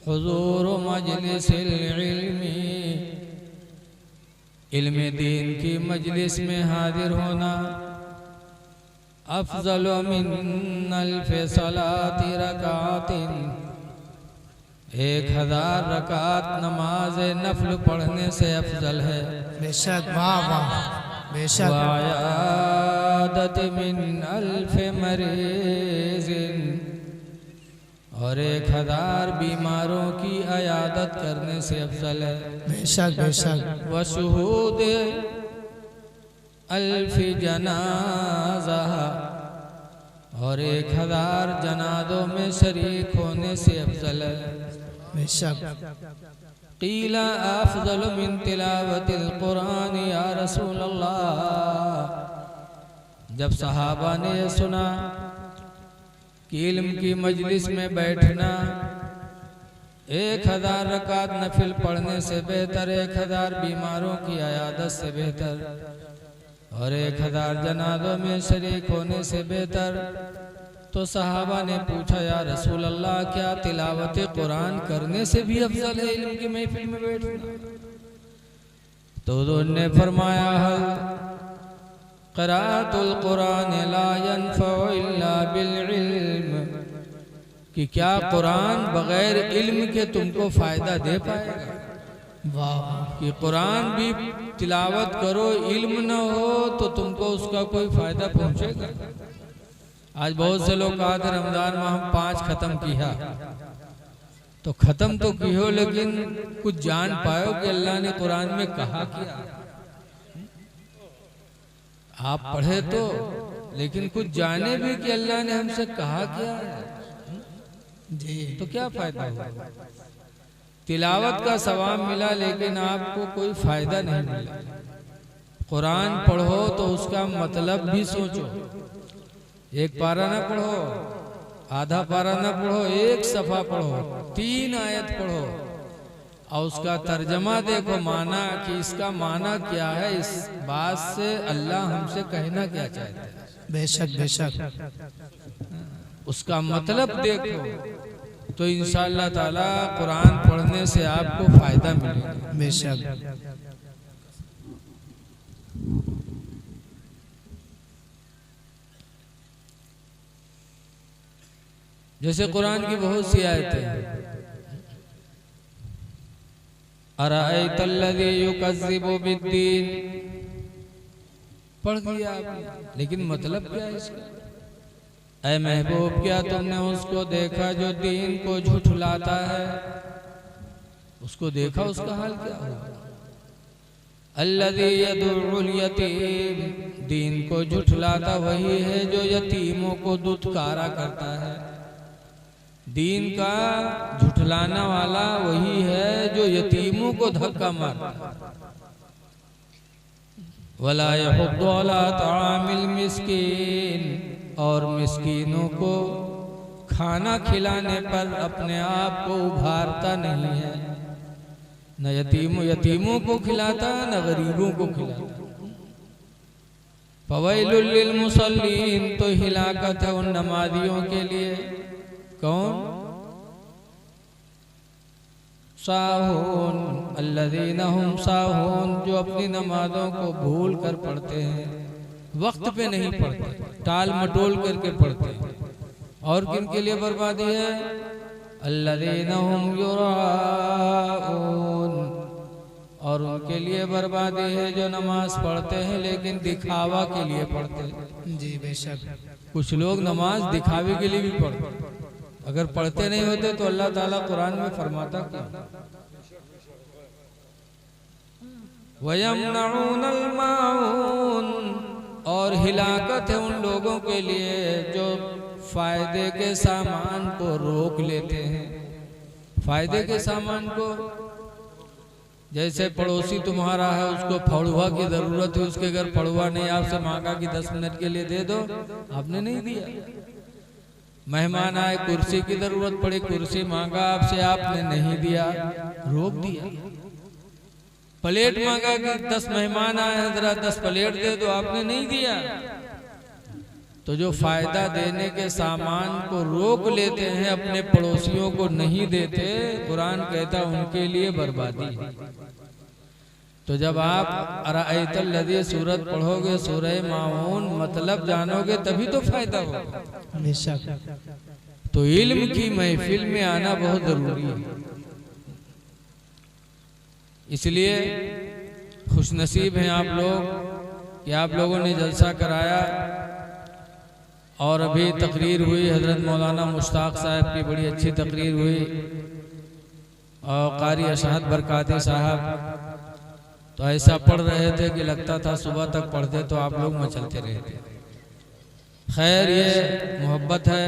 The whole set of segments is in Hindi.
हुजूर मजलिसिल इल्मी, इल्म दीन की मजलिस में हाजिर होना अफजल मिन अल्फ सलाति रकातिन, 1000 रकात नमाज नफल पढ़ने से अफजल है। बेशक, वाह वाह, बेशक। वयादत मिन अल्फ मरीज़िन, और 1000 बीमारों की अयादत करने से अफजल है। बेशक बेशक। वशुहूद अल्फ जनाजा, और 1000 जनाजों में शरीक होने से अफजल है। बेशक। क़ीला अफ़ज़ल मिन तिलावतिल क़ुरान या रसूल अल्लाह, जब सहाबा ने यह सुना कि इल्म की मजलिस में बैठना 1000 रकात नफिल पढ़ने से बेहतर, 1000 बीमारों की अयादत से बेहतर, और 1000 जनाज़ों में शरीक होने से बेहतर, तो सहाबा ने पूछा या रसूल अल्लाह, क्या तिलावत कुरान करने से भी अफजल है इल्म की महफिल में बैठना? तो उन्होंने फरमाया हल क़राअतुल कुरान ला यनफ़उ इल्ला बिल इल्म, कि क्या कुरान बगैर इल्म के तुमको फ़ायदा दे पाएगा? वाह, कि कुरान भी तिलावत करो, इल्म न हो तो तुमको उसका कोई फ़ायदा पहुँचेगा? आज बहुत से लोग कहा थे रमज़ान में हम 5 ख़त्म किया, तो ख़त्म तो की हो लेकिन कुछ जान पाओ कि अल्लाह ने कुरान में कहा क्या? आप पढ़े तो, लेकिन कुछ जाने भी कि अल्लाह ने हमसे कहा क्या जी, तो क्या फायदा हुआ? तिलावत का सवाब मिला लेकिन आपको कोई फायदा नहीं मिला। कुरान पढ़ो तो उसका मतलब भी सोचो। एक पारा ना पढ़ो, आधा पारा ना पढ़ो, एक सफ़ा पढ़ो, 3 आयत पढ़ो और उसका तर्जमा देखो, माना कि इसका माना क्या है, इस बात से अल्लाह हमसे कहना क्या चाहता है। बेशक बेशक। उसका मतलब देखो तो इंशाअल्लाह ताला कुरान पढ़ने से आपको फायदा मिलेगा। बेशक। जैसे कुरान की बहुत सी आयतें हैं, अराअयतल्लज़ी युकज़्ज़िबु बिद्दीन, पढ़ दिया आपने, लेकिन मतलब क्या है इसका? ऐ महबूब, क्या तुमने उसको देखा जो दीन को झुठलाता है? उसको देखा, उसका हाल क्या होगा? अल्लज़ी यदउल यतीम, दीन को झुठलाता वही है जो यतीमों को दुत्कारा करता है। दीन का झुठलाना वाला वही है जो यतीमों को धक्का मारता है। वला यहुद्दु अला तआमिल मिस्कीन, और मिस्कीनों को खाना खिलाने पर अपने आप को उभारता नहीं है। न यतीमों को खिलाता, न गरीबों को खिलाता। फवैलुल लिल मुसल्लीन, तो हिलाकत है उन नमाजियों के लिए। कौन? साहून, अल्लज़ीना हुम साहून, जो अपनी नमाजों को भूल कर पढ़ते हैं, वक्त पे नहीं पढ़ते, टाल मटोल करके पढ़ते हैं। और किन के लिए बर्बादी है? अल्लज़ीना हुम युराऊन, और उनके लिए बर्बादी है जो नमाज पढ़ते हैं लेकिन दिखावा के लिए पढ़ते हैं। जी बेशक। कुछ लोग नमाज दिखावे के लिए भी पढ़ते हैं। अगर पढ़ते नहीं होते तो अल्लाह ताला कुरान में फरमाता क्या? वयमनऊनल माऊन, और हिलाकत है उन लोगों के लिए जो फायदे के सामान को रोक लेते हैं। फायदे के सामान को, जैसे पड़ोसी तुम्हारा है, उसको फड़ुआ की जरूरत है, उसके घर फड़ुआ नहीं, आपसे मांगा कि 10 मिनट के लिए दे दो, आपने नहीं दिया। मेहमान आए, कुर्सी की जरूरत पड़ी, कुर्सी मांगा आपसे, आपने नहीं दिया, रोक दिया। प्लेट मांगा कि 10 मेहमान आए हैं, जरा 10 प्लेट दे दो, आपने नहीं दिया। तो जो फायदा देने के सामान को रोक लेते हैं, अपने पड़ोसियों को नहीं देते, कुरान कहता उनके लिए बर्बादी है। तो जब आप अराअयतल लज़ी सूरत पढ़ोगे, सूरह माऊन, मतलब जानोगे तभी तो फायदा होगा। बेशक। तो इल्म की महफिल में आना बहुत जरूरी है। इसलिए खुशनसीब हैं आप लोग कि आप लोगों ने जलसा कराया और अभी तकरीर हुई। हज़रत मौलाना मुश्ताक साहब की बड़ी अच्छी तकरीर हुई और कारी अशहद बरकाती साहब तो ऐसा पढ़ रहे थे कि लगता था सुबह तक पढ़ते तो आप लोग मचलते रहते। खैर, ये मोहब्बत है।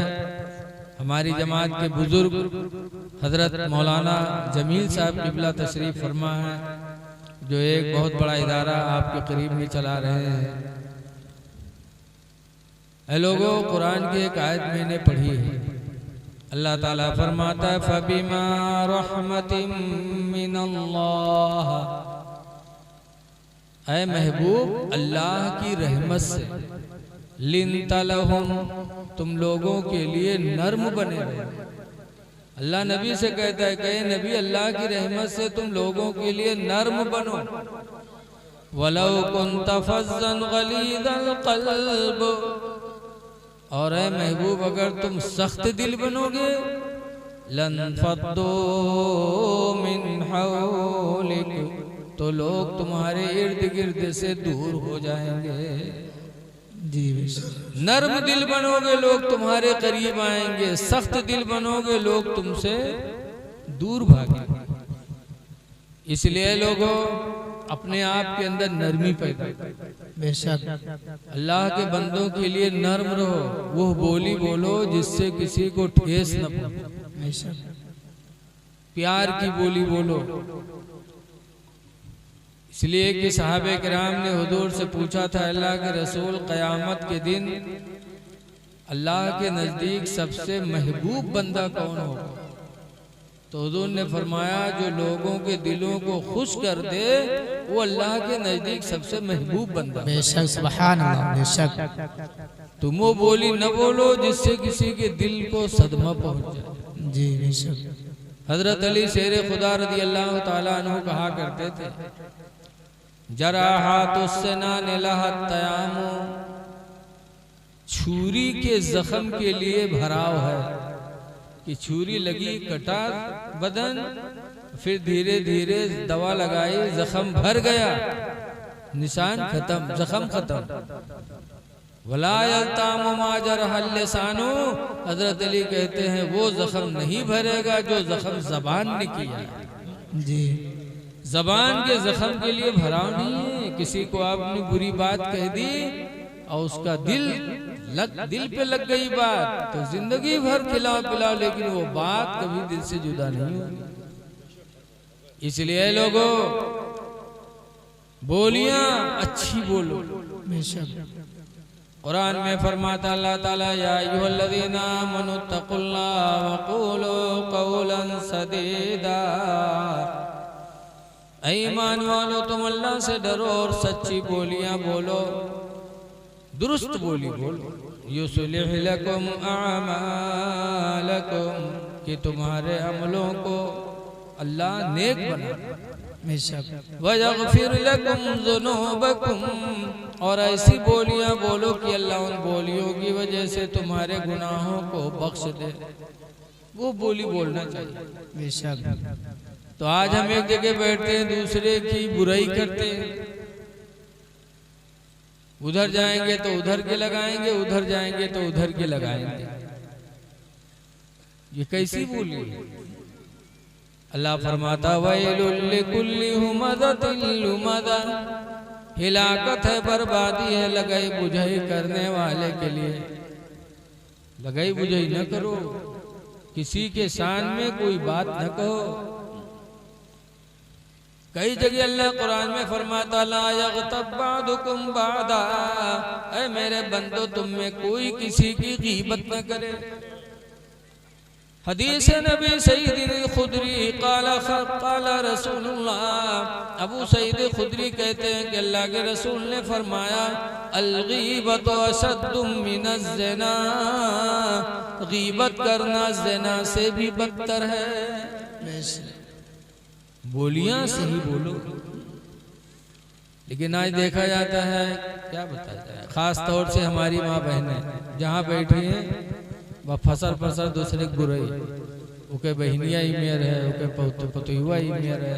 हमारी जमात के बुजुर्ग हजरत मौलाना जमील साहब किबला तशरीफ फरमा है, जो एक बहुत बड़ा इदारा आपके करीब में चला रहे हैं। ऐ लोगों, कुरान की एक आयत मैंने पढ़ी है। अल्लाह ताला फरमाता है, फबिमा रहमतिम मिनल्लाह, ऐ महबूब अल्लाह की रहमत से, लिन्ता लहुम, तुम लोगों के लिए नर्म बने रहे। अल्लाह नबी से कहता है, कहे नबी अल्लाह की रहमत से तुम लोगों के लिए नर्म बनो। वलौ कुन्त फज़्ज़न गलीज़ल क़ल्ब, और ऐ महबूब अगर तुम सख्त दिल बनोगे, लनफ़द्दू मिन हौलिक, तो लोग तुम्हारे इर्द गिर्द से दूर हो जाएंगे। जी। नर्म दिल बनोगे लोग तुम्हारे करीब आएंगे, सख्त दिल बनोगे लोग तुमसे दूर भागेंगे। इसलिए लोगों, अपने आप के अंदर नरमी पैदा। बेशक। अल्लाह के बंदों के लिए नर्म रहो। वो बोली बोलो जिससे किसी को ठेस न पहुंचे। बेशक। प्यार की बोली बोलो। इसलिए कि साहबे किराम ने हुजूर से पूछा था, अल्लाह के रसूल क़यामत के दिन अल्लाह के नज़दीक सबसे महबूब बंदा कौन होगा? तो हुजूर ने फरमाया, जो लोगों के दिलों को खुश कर दे वो अल्लाह के नज़दीक सबसे महबूब बंदा। बेशक। सुभान अल्लाह। बेशक। तुम वो बोली न बोलो जिससे किसी के दिल को सदमा पहुंच जाए। जी। बेशक। हजरत अली शेर खुदा रज़ी अल्लाह ताला अन्हु कहा करते थे, जराहातुस्सनान लहत तयामु, छुरी के जख्म के लिए भराव है कि छुरी लगी, कटा बदन, फिर धीरे धीरे दवा लगाई, जख्म भर गया, निशान खत्म, जख्म खत्म। वला यल्तामु मा जरहल लिसानु, हजरत अली कहते हैं वो जख्म नहीं भरेगा जो जख्म जबान ने किया। जी। जबान के जख्म के लिए भराव नहीं है। किसी को आपने बुरी बात कह दी और उसका दिल पे लग गई बात, तो जिंदगी भर खिलाओ पिलाओ, लेकिन वो बात कभी दिल से जुदा नहीं होगी। इसलिए लोगों, बोलियां अच्छी बोलो। बेशक। कुरान में फरमाता अल्लाह ताला, या अय्युहल्लज़ीना आमनुत्तक़ुल्लाह वक़ूलू क़ौलन सदीदा, ईमान वालो तुम अल्लाह से डरो और सच्ची बोलियां बोलो, दुरुस्त बोली बोलो। युस्लिह लकुम अमालकुम, कि तुम्हारे अमलों को अल्लाह नेक बना। बेशक। वयग़फिर लकुम ज़ुनूबकुम, और ऐसी बोलियां बोलो कि अल्लाह उन बोलियों की वजह से तुम्हारे गुनाहों को बख्श दे। वो बोली बोलना चाहिए। बेशक। तो आज हम एक जगह बैठते हैं, दूसरे की बुराई करते हैं। उधर जाएंगे तो उधर के लगाएंगे, उधर जाएंगे तो उधर के लगाएंगे। ये कैसी बोली? अल्लाह फरमाता, वैलुल लिकुल्लि हुमज़तिन लुमज़ा, हिलाकत है, बर्बादी है लगाई बुझाई करने वाले के लिए। लगाई बुझाई न करो, किसी के शान में कोई बात न कहो। कई जगह अल्लाह कुरान में फरमाता, ला यग़्तब बअदुकुम बअदा, ऐ मेरे बंदो तुम में कोई किसी की गीबत न करे। हदीस नबी सय्यदुल खुदरी क़ाल रसूलुल्लाह, अबू सईद खुदरी कहते हैं कि अल्लाह के रसूल ने फरमाया अल-गीबतु अशद्दु मिनज़ ज़िना, गीबत करना ज़िना से भी बदतर है। बोलियां सही बोलो, लेकिन आज देखा जाता है, क्या बताया जाए, खास तौर से हमारी माँ बहनें जहाँ बैठी हैं वह फसर फसर दूसरे बुराई, उके बहनिया ही मेर है, उके पतुआ ही मेर है,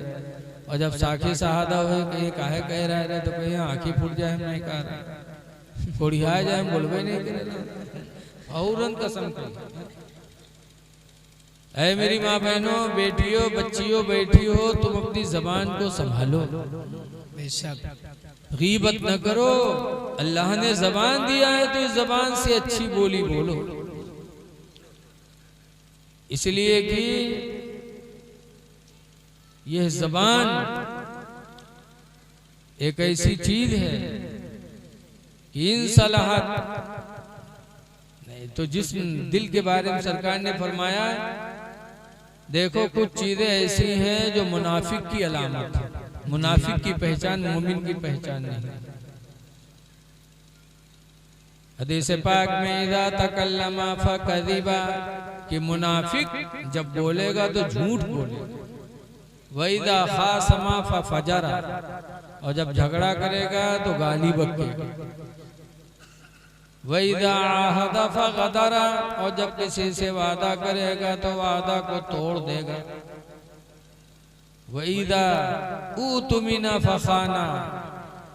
और जब साखी शहादा हुए कि ये काहे कह रहा है तो कहीं आँखी फूट जाए, हम नहीं कह रहे, कोड़िया जाए, हम बोलबे नहीं करे, और कसम कर। ऐ मेरी माँ बहनों, बेटियों, बच्चियों, बैठी हो, तुम अपनी जबान को संभालो, गीबत न करो। अल्लाह ने जबान दिया है तो इस जबान से अच्छी बोली बोलो, इसलिए कि यह जबान एक ऐसी चीज है कि इन सलाहत नहीं तो जिस दिल के बारे में सरकार ने फरमाया, देखो कुछ चीजें ऐसी हैं जो मुनाफिक की अलामत है, मुनाफिक की पहचान मोमिन की पहचान नहीं। हदीस पाक में इज़ा तकल्लमा फकज़िबा, कि मुनाफिक जब बोलेगा तो झूठ बोलेगा, वइज़ा खासमा फफजरा, और जब झगड़ा करेगा तो गाली बकेगा, वइज़ा आहदा फगदरा, और जब किसी से वादा करेगा तो वादा को तोड़ देगा, वइज़ा उतमिना फखाना,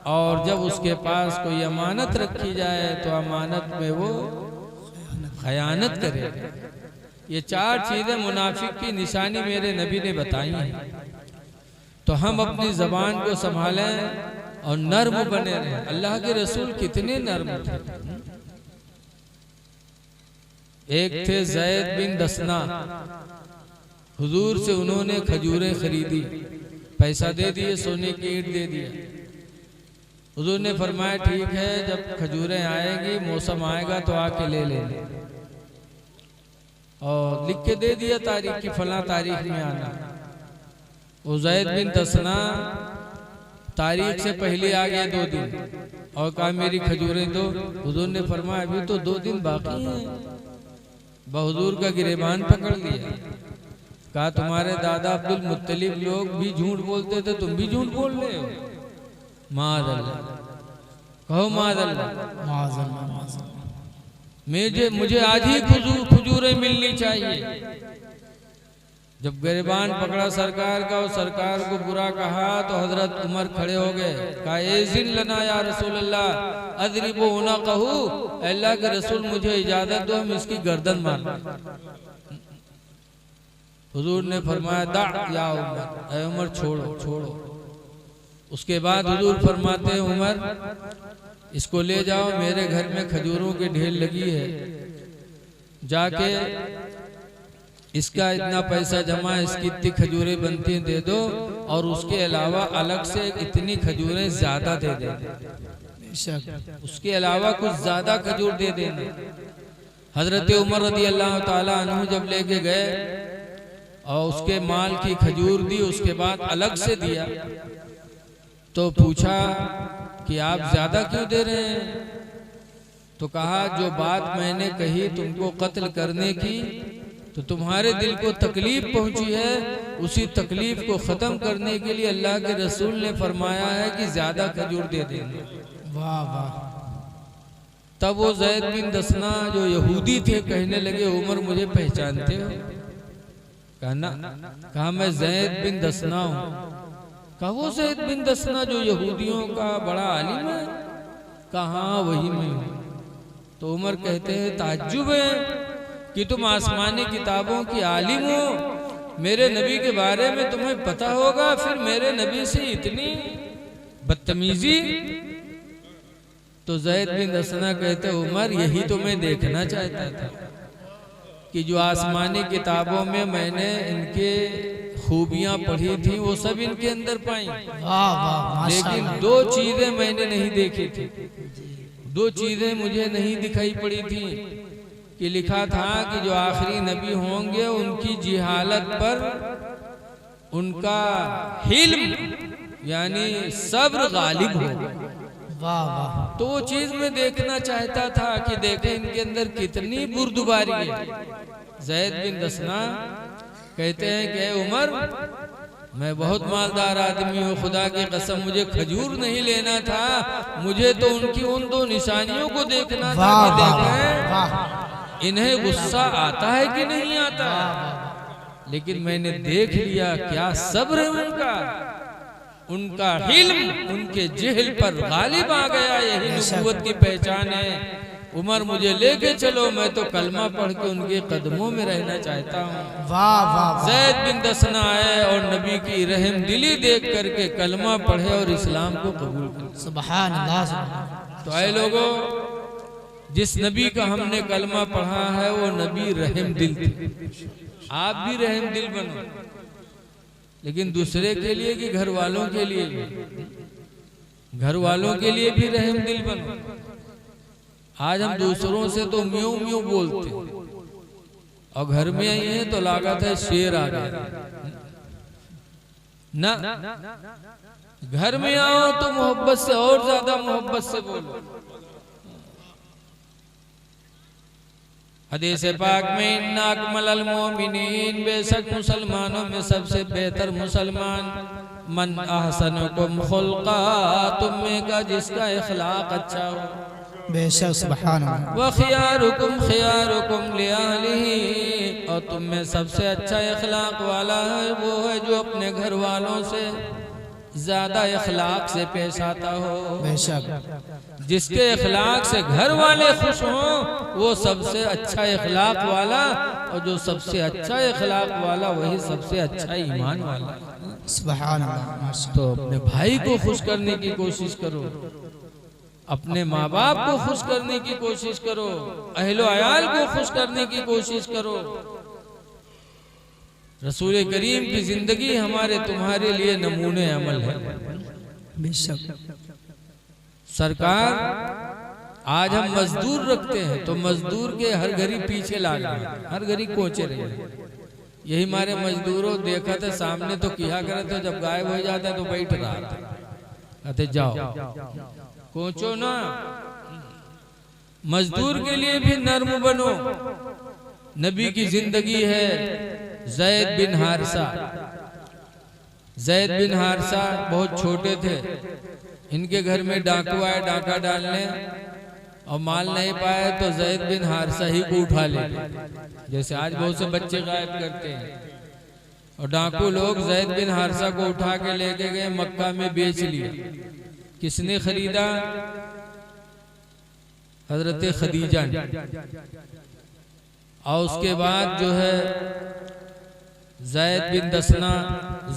और जब उसके पास कोई अमानत रखी जाए तो अमानत में वो खयानत करेगा। ये चार चीजें मुनाफिक की निशानी मेरे नबी ने बताई हैं। तो हम अपनी जबान को संभालें और नर्म बने रहें। अल्लाह के रसूल कितने नर्म थे। एक थे ज़ैद बिन दसना, हुजूर से उन्होंने खजूरें खरीदी, पैसा दे दिए, सोने की ईंट दे दिया। हुजूर ने फरमाया ठीक है, जब खजूरें आएगी, मौसम आएगा तो आके ले लेना, और लिख के दे दिया तारीख की, फला तारीख में आना। वो ज़ैद बिन दसना तारीख से पहले आ गया 2 दिन, और कहा मेरी खजूरें दो। हुजूर ने फरमाया अभी तो 2 दिन बाकी हैं। हुजूर का गिरेबान पकड़ लिया, कहा तुम्हारे दादा अब्दुल मुत्तलिब लोग भी झूठ बोलते थे, तुम भी झूठ बोल रहे हो। माज़अल्लाह, कहो माज़अल्लाह, मुझे आज ही खजूरें मिलनी चाहिए। जब गिरबान पकड़ा सरकार का और सरकार को बुरा कहा तो हजरत उमर खड़े हो गए, कहा एज़िन लना या रसूल अल्लाह अज़रिबू ना कहू, अल्लाह के रसूल मुझे इजाजत दो, हम इसकी गर्दन मार। हुजूर ने फरमाया दा या उमर, ऐ उमर छोड़ो छोड़ो। उसके बाद हुजूर फरमाते हैं उमर इसको ले जाओ, मेरे घर में खजूरों की ढेर लगी है, जाके इसका इतना पैसा जमा, इसकी इतनी खजूरें बनती हैं दे दो, और उसके अलावा अलग से इतनी खजूरें ज्यादा दे दे, उसके अलावा कुछ ज्यादा खजूर दे देना। हजरत उमर रज़ी अल्लाह ताला अन्हु जब लेके गए और उसके माल की खजूर दी, उसके बाद अलग से दिया, तो पूछा कि आप ज्यादा क्यों दे रहे हैं? तो कहा जो बात मैंने कही तुमको कत्ल करने की, तो तुम्हारे दिल को तकलीफ पहुंची है, उसी तकलीफ को खत्म करने के लिए अल्लाह के रसूल ने फरमाया है कि ज्यादा खजूर दे देंगे। वाह वाह। तब वो ज़ैद बिन दसना जो यहूदी थे कहने लगे उमर मुझे पहचानते हो? कहा मैं ज़ैद बिन दसना हूँ। कहा वो ज़ैद बिन दसना जो यहूदियों का बड़ा आलिम है? कहा वही मैं हूँ। तो उमर कहते हैं ताज्जुब है कि तुम आसमानी किताबों की आलिम हो, मेरे नबी के बारे में तुम्हें पता होगा, फिर मेरे नबी से इतनी बदतमीजी। तो ज़ैद बिन दसना कहते उमर यही तो मैं देखना चाहता था कि जो आसमानी किताबों में मैंने इनके खूबियां पढ़ी थी वो सब इनके अंदर पाई, लेकिन 2 चीजें मैंने नहीं देखी थी, 2 चीजें मुझे नहीं दिखाई पड़ी थी कि लिखा था कि जो आखिरी नबी होंगे उनकी जिहालत पर उनका हिल्म यानी सब्र गालिब होगा। वाह वाह। तो वो चीज में देखना चाहता था कि देखे इनके अंदर कितनी बुर्दबारी है। ज़ैद बिन दसना कहते हैं कि उमर, मैं बहुत मालदार आदमी हूँ, खुदा की कसम मुझे खजूर नहीं लेना था, मुझे तो उनकी उन दो निशानियों को देखना था कि देखें इन्हें गुस्सा आता है कि नहीं आता। लेकिन मैंने देख लिया क्या सब्र है उनका, उनका हिल्म उनके जेहल पर गालिब आ गया। यही नबूवत की पहचान है। उमर मुझे लेके चलो, मैं तो कलमा पढ़ के उनके कदमों में रहना चाहता हूँ। वाह वाह। ज़ैद बिन दसना आए और नबी की रहम दिली देख करके कलमा पढ़े और इस्लाम को कबूल कर। सुभान अल्लाह। तो आए लोगों, जिस नबी का हमने कलमा पढ़ा है वो नबी रहम दिल थे। आप भी रहम दिल बनो, लेकिन दूसरे के लिए कि घर वालों के लिए? घर वालों के लिए भी रहम दिल बनो। आज हम दूसरों से तो म्यूं म्यूं बोलते और घर में आई है तो लागत है शेर आ गया ना। घर में आओ तो मोहब्बत से और ज्यादा मोहब्बत से बोलो। हदीस पाक में इन्ना अकमल मोमिनीन, बेशक मुसलमानों में सबसे बेहतर मुसलमान मन अहसनुकुम खुल्का, तुम में का जिसका इखलाक अच्छा हो। बेशक सुभान अल्लाह। व खियारुकुम खियारुकुम लिअहलिही, और तुम में सबसे अच्छा इखलाक वाला है वो है जो अपने घर वालों से ज्यादा इखलाक से पेश आता हो। बेशक जिसके इखलाक से घर वाले खुश हों वो सबसे अच्छा इखलाक वाला, और जो सबसे अच्छा इखलाक वाला वही सबसे अच्छा ईमान वाला। सुभान अल्लाह। तो अपने भाई को खुश करने की कोशिश करो, अपने माँ बाप को खुश करने की कोशिश करो, अहलो अयाल को खुश करने की कोशिश करो। रसूल करीम की जिंदगी हमारे तुम्हारे लिए नमूने अमल है। बेशक सरकार, आज हम मजदूर रखते हैं तो मजदूर के हर घड़ी पीछे लाग रहे, हर घड़ी कोचे रहे। यही हमारे मजदूरों देखा था सामने तो किया करे थे, जब गायब हो जाते तो बैठ रहा था, कहते जाओ कोचो ना। मजदूर के लिए भी नर्म बनो। नबी की जिंदगी है ज़ैद बिन हारिसा। ज़ैद बिन हारिसा बहुत छोटे थे, इनके घर में डाकू आए डाका डालने और माल नहीं पाए तो ज़ैद बिन हारिसा ही को उठा ले, जैसे आज बहुत से बच्चे गायब करते हैं। और डाकू लोग ज़ैद बिन हारिसा को उठा के लेके गए, मक्का में बेच लिया। किसने खरीदा? हजरत खदीजा ने। और उसके बाद जो है ज़ैद बिन दसना,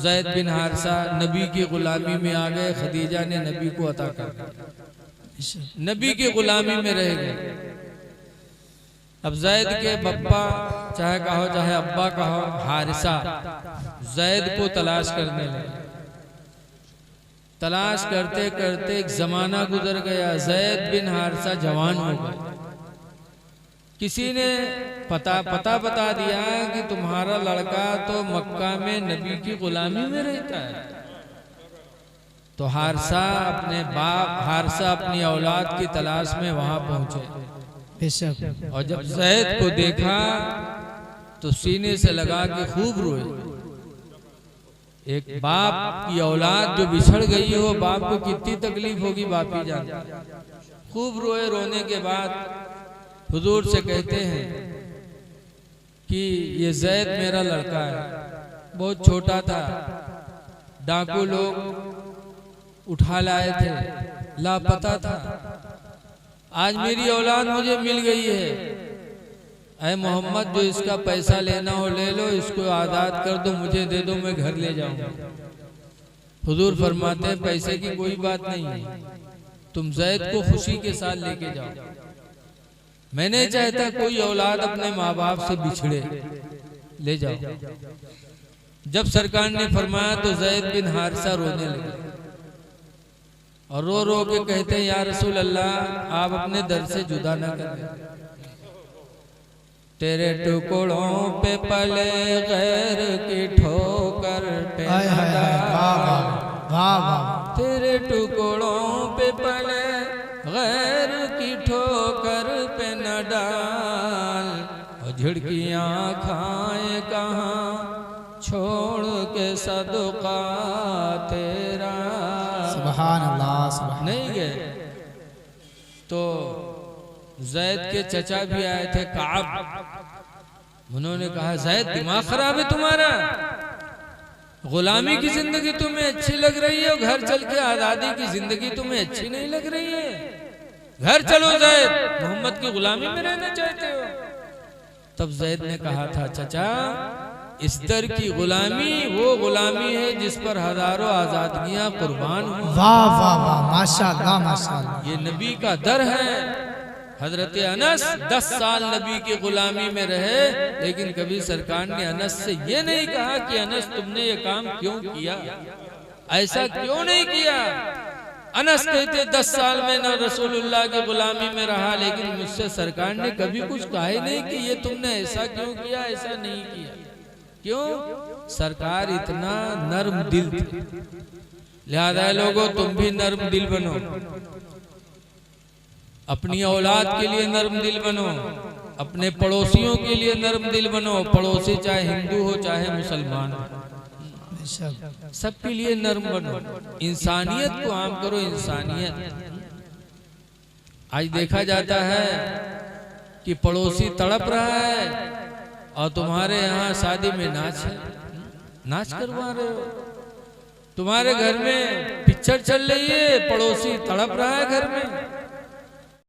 ज़ैद बिन हारिसा नबी की गुलामी में आ गए। खदीजा ने नबी को अता कर दिया, नबी की गुलामी में रह गए। अब ज़ैद के बप्पा, चाहे कहो चाहे अब्बा कहो, हारिसा ज़ैद को तलाश करने लगे। तलाश करते करते एक जमाना गुजर गया, ज़ैद बिन हारिसा जवान हो गए। किसी ने पता बता दिया कि तुम्हारा लड़का तो मक्का में नबी की गुलामी में रहता है। तो हारिसा अपनी औलाद की तलाश में वहां पहुंचे। और जब ज़ैद को देखा तो सीने से लगा के खूब रोए। एक बाप की औलाद जो बिछड़ गई हो, बाप को कितनी तकलीफ होगी बाप ही जानता। खूब रोए। रोने के बाद हुजूर से कहते हैं कि ये ज़ैद मेरा लड़का है, बहुत छोटा था, डाकू लोग उठा लाए थे, लापता था। आज मेरी औलाद मुझे मिल गई है। ऐ मोहम्मद, जो इसका पैसा लेना हो ले लो, इसको आज़ाद कर दो, मुझे दे दो, मैं घर ले जाऊंगा। हुजूर फरमाते हैं पैसे की कोई बात नहीं है, तुम ज़ैद को खुशी के साथ लेके जाओ। मैं नहीं चाहता कोई औलाद अपने माँ बाप से बिछड़े, ले जाओ। जब सरकार ने फरमाया तो ज़ैद बिन हारिसा रोने लगे और रो रो के कहते हैं, या रसूल अल्लाह, आप अपने दर से जुदा ना करें। तेरे टुकड़ों पे पले गैर की ठोकर पे हाय हाय हाय, वाह वाह वाह वाह। तेरे टुकड़ों पे पले गैर की ठोकर पे न डाल, और झिड़कियाँ खाए कहाँ छोड़ के सदका तेरा। सुभान अल्लाह सुभान। नहीं गए तो जैद के चचा भी आए थे काब। उन्होंने कहा जैद दिमाग खराब है तुम्हारा, गुलामी की जिंदगी तुम्हें अच्छी लग रही है, घर चल के आजादी की जिंदगी तुम्हें अच्छी नहीं लग रही है। घर चलो जैद, मोहम्मद की गुलामी में रहना चाहते हो। तब जैद ने कहा था चचा इस दर की गुलामी वो गुलामी है जिस पर हजारों आजादियां कुर्बान हुई। वाह वाह वाह, माशाअल्लाह माशाअल्लाह। ये नबी का दर है। हजरत अनस 10 साल नबी की गुलामी में रहे, लेकिन कभी सरकार ने अनस से ये नहीं कहा कि अनस तुमने ये काम क्यों किया, ऐसा क्यों नहीं किया। अनस कहते 10 साल में न रसूलुल्लाह की गुलामी में रहा, लेकिन मुझसे सरकार ने कभी कुछ कहा ही नहीं कि ये तुमने ऐसा क्यों किया, ऐसा नहीं किया। क्यों? सरकार इतना नर्म दिल थे। लिहाजा लोगों तुम भी नर्म दिल बनो, अपनी औलाद के लिए नर्म दिल बनो, अपने पड़ोसियों के लिए नर्म दिल बनो। पड़ोसी चाहे हिंदू हो चाहे मुसलमान हो, सबके लिए नर्म बनो। इंसानियत को आम करो, इंसानियत। आज देखा जाता है कि पड़ोसी तड़प रहा है और तुम्हारे यहाँ शादी में नाच है, नाच करवा रहे हो। तुम्हारे घर में पिक्चर चल रही है, पड़ोसी तड़प रहा है घर में।